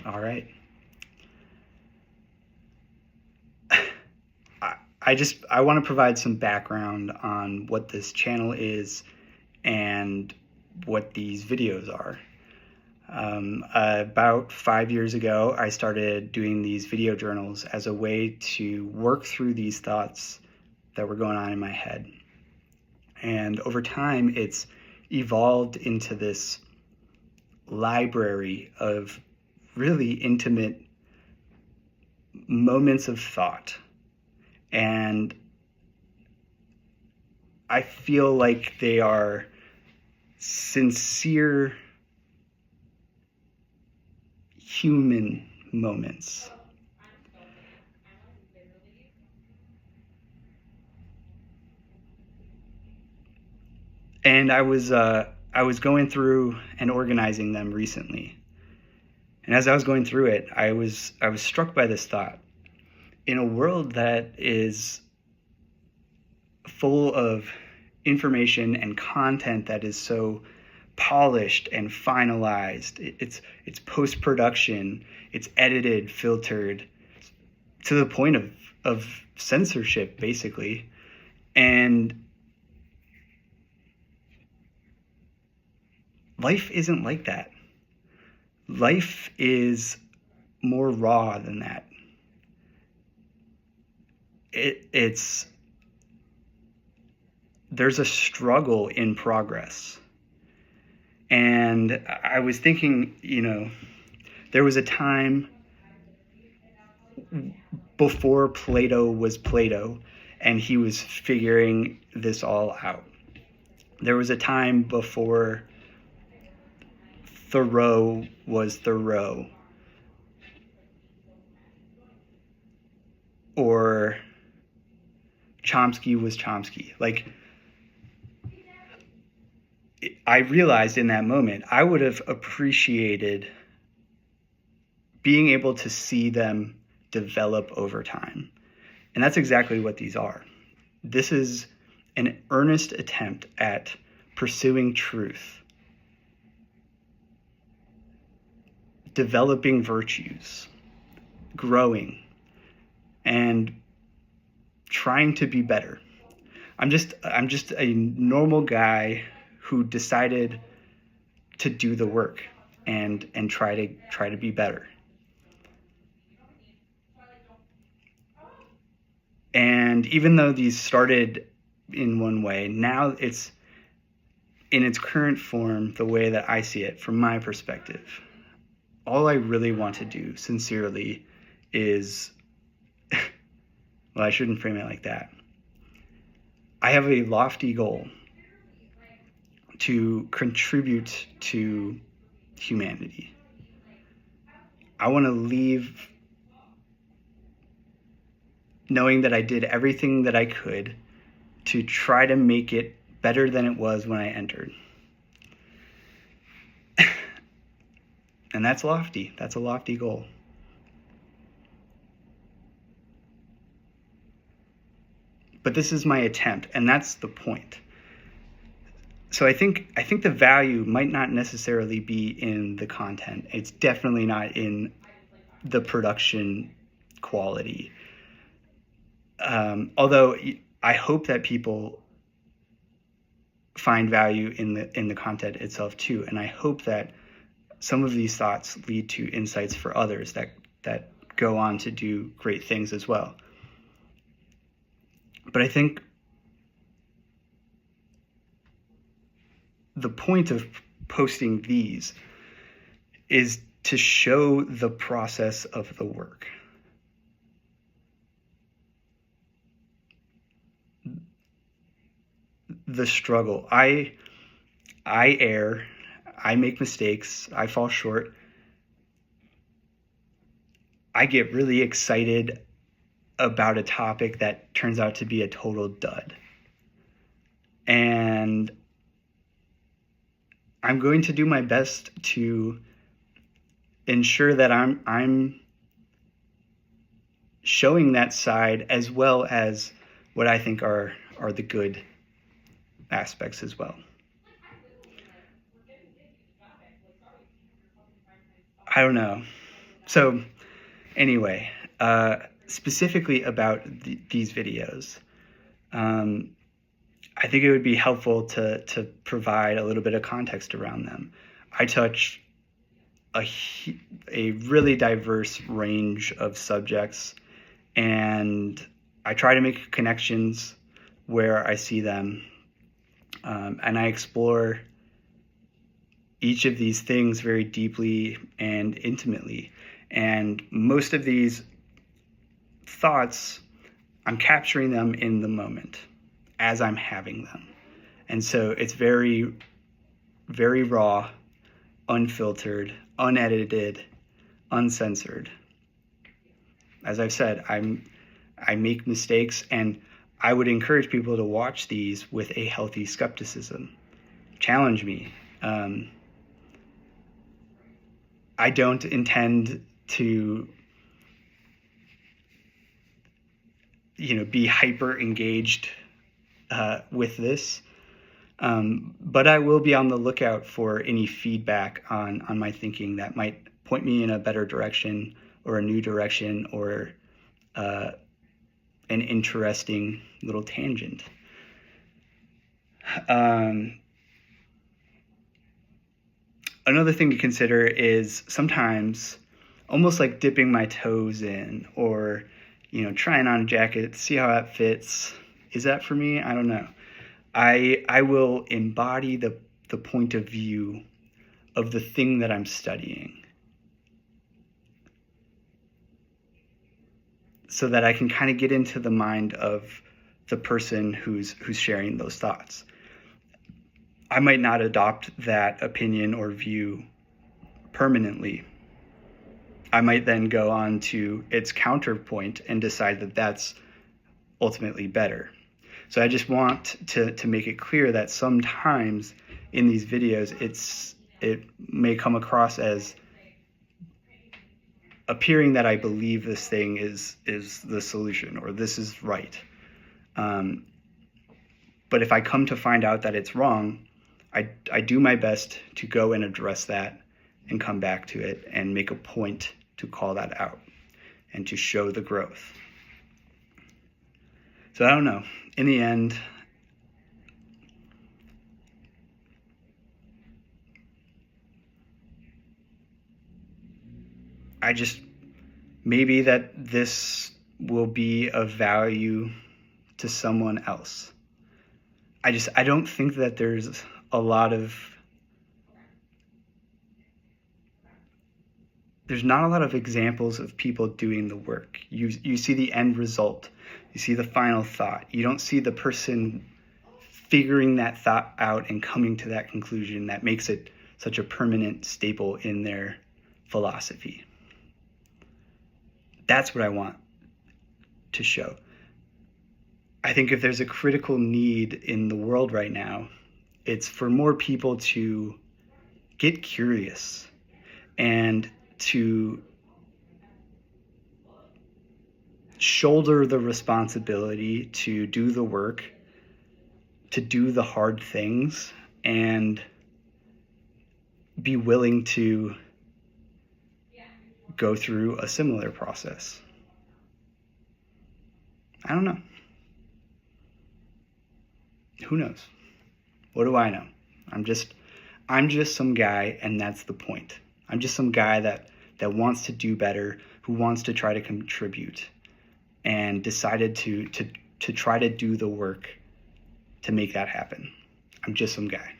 All right. I want to provide some background on what this channel is and what these videos are. About 5 years ago, I started doing these video journals as a way to work through these thoughts that were going on in my head. And over time, it's evolved into this library of really intimate moments of thought. And I feel like they are sincere human moments. And I was going through and organizing them recently. And as I was going through it, I was struck by this thought. In a world that is full of information and content that is so polished and finalized, it's post-production, it's edited, filtered, to the point of censorship, basically. And life isn't like that. Life is more raw than that. There's a struggle in progress. And I was thinking, there was a time before Plato was Plato and he was figuring this all out. There was a time before Thoreau was Thoreau, or Chomsky was Chomsky. Like, I realized in that moment, I would have appreciated being able to see them develop over time. And that's exactly what these are. This is an earnest attempt at pursuing truth, developing virtues, growing, and trying to be better. I'm just a normal guy who decided to do the work and try to be better. And even though these started in one way, now it's in its current form, the way that I see it from my perspective. All I really want to do, sincerely, is, well, I shouldn't frame it like that. I have a lofty goal to contribute to humanity. I want to leave knowing that I did everything that I could to try to make it better than it was when I entered. And that's lofty. That's a lofty goal. But this is my attempt, and that's the point. So I think the value might not necessarily be in the content. It's definitely not in the production quality. Although I hope that people find value in the content itself too, and I hope that some of these thoughts lead to insights for others that go on to do great things as well. But I think the point of posting these is to show the process of the work. The struggle. I err, I make mistakes, I fall short. I get really excited about a topic that turns out to be a total dud. And I'm going to do my best to ensure that I'm showing that side, as well as what I think are the good aspects as well. I don't know. So anyway, specifically about these videos, I think it would be helpful to provide a little bit of context around them. I touch a really diverse range of subjects, and I try to make connections where I see them, and I explore each of these things very deeply and intimately. And most of these thoughts, I'm capturing them in the moment as I'm having them. And so it's very, very raw, unfiltered, unedited, uncensored. As I've said, I make mistakes, and I would encourage people to watch these with a healthy skepticism. Challenge me. I don't intend to, be hyper engaged with this, but I will be on the lookout for any feedback on my thinking that might point me in a better direction or a new direction or an interesting little tangent. Another thing to consider is sometimes almost like dipping my toes in, or trying on a jacket, see how that fits. Is that for me? I don't know. I will embody the point of view of the thing that I'm studying, so that I can kind of get into the mind of the person who's sharing those thoughts. I might not adopt that opinion or view permanently. I might then go on to its counterpoint and decide that that's ultimately better. So I just want to make it clear that sometimes in these videos, it may come across as appearing that I believe this thing is the solution, or this is right. But if I come to find out that it's wrong, I do my best to go and address that and come back to it and make a point to call that out and to show the growth. So I don't know. In the end, maybe that this will be of value to someone else. I don't think that there's there's not a lot of examples of people doing the work. You see the end result. You see the final thought. You don't see the person figuring that thought out and coming to that conclusion that makes it such a permanent staple in their philosophy. That's what I want to show. I think if there's a critical need in the world right now, it's for more people to get curious and to shoulder the responsibility to do the work, to do the hard things, and be willing to go through a similar process. I don't know. Who knows? What do I know? I'm just some guy, and that's the point. I'm just some guy that wants to do better, who wants to try to contribute, and decided to try to do the work to make that happen. I'm just some guy.